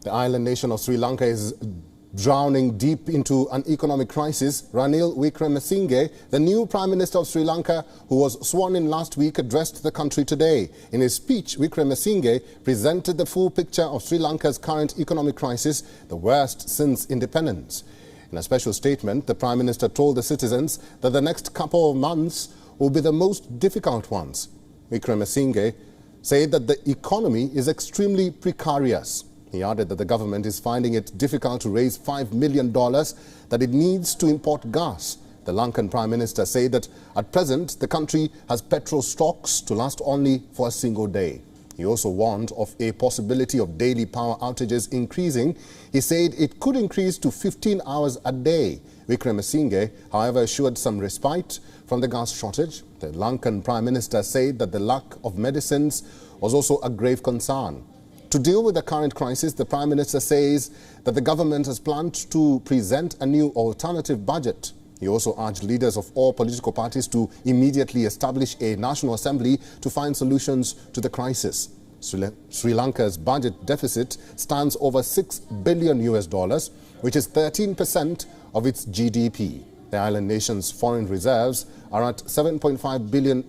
The island nation of Sri Lanka is drowning deep into an economic crisis. Ranil Wickremesinghe, the new Prime Minister of Sri Lanka, who was sworn in last week, addressed the country today. In his speech, Wickremesinghe presented the full picture of Sri Lanka's current economic crisis, the worst since independence. In a special statement, the Prime Minister told the citizens that the next couple of months will be the most difficult ones. Wickremesinghe said that the economy is extremely precarious. He added that the government is finding it difficult to raise $5 million that it needs to import gas. The Lankan Prime Minister said that at present the country has petrol stocks to last only for a single day. He also warned of a possibility of daily power outages increasing. He said it could increase to 15 hours a day. Wickremesinghe, however, assured some respite from the gas shortage. The Lankan Prime Minister said that the lack of medicines was also a grave concern. To deal with the current crisis, the Prime Minister says that the government has planned to present a new alternative budget. He also urged leaders of all political parties to immediately establish a National Assembly to find solutions to the crisis. Sri Lanka's budget deficit stands over $6 billion, which is 13% of its GDP. The island nation's foreign reserves are at $7.5 billion.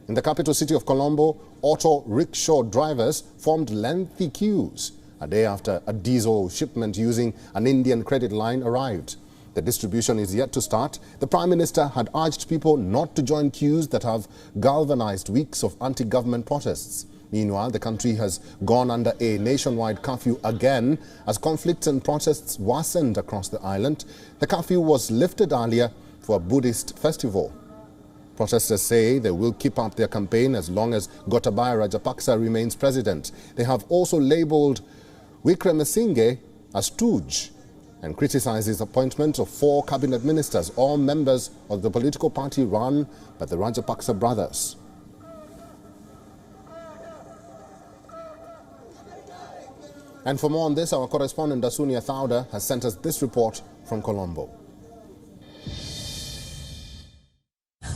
In the capital city of Colombo, auto rickshaw drivers formed lengthy queues a day after a diesel shipment using an Indian credit line arrived. The distribution is yet to start. The Prime Minister had urged people not to join queues that have galvanized weeks of anti-government protests. Meanwhile, the country has gone under a nationwide curfew again as conflicts and protests worsened across the island. The curfew was lifted earlier for a Buddhist festival. Protesters say they will keep up their campaign as long as Gotabaya Rajapaksa remains president. They have also labelled Wickremesinghe a stooge and criticized his appointment of 4 cabinet ministers, all members of the political party run by the Rajapaksa brothers. And for more on this, our correspondent Dasunia Thauda has sent us this report from Colombo.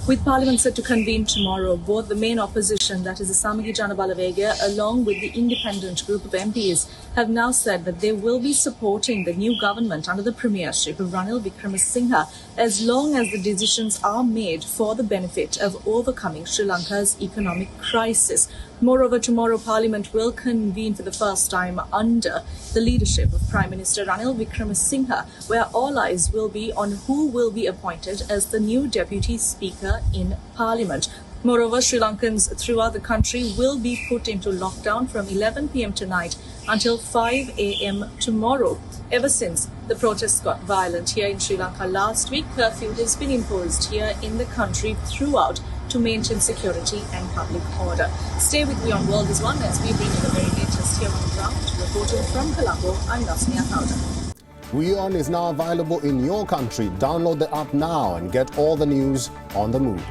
With Parliament set to convene tomorrow, both the main opposition, that is the Samagi Jana Balavega, along with the independent group of MPs, have now said that they will be supporting the new government under the premiership of Ranil Wickremesinghe as long as the decisions are made for the benefit of overcoming Sri Lanka's economic crisis. Moreover, tomorrow Parliament will convene for the first time under the leadership of Prime Minister Ranil Wickremesinghe, where all eyes will be on who will be appointed as the new Deputy Speaker in Parliament. Moreover, Sri Lankans throughout the country will be put into lockdown from 11 p.m. tonight until 5 a.m. tomorrow. Ever since the protests got violent here in Sri Lanka last week, curfew has been imposed here in the country throughout to maintain security and public order. Stay with WION World is One as we bring you the very latest here on the ground. Reporting from Colombo, I'm Dasunia Thauda. WION is now available in your country. Download the app now and get all the news on the move.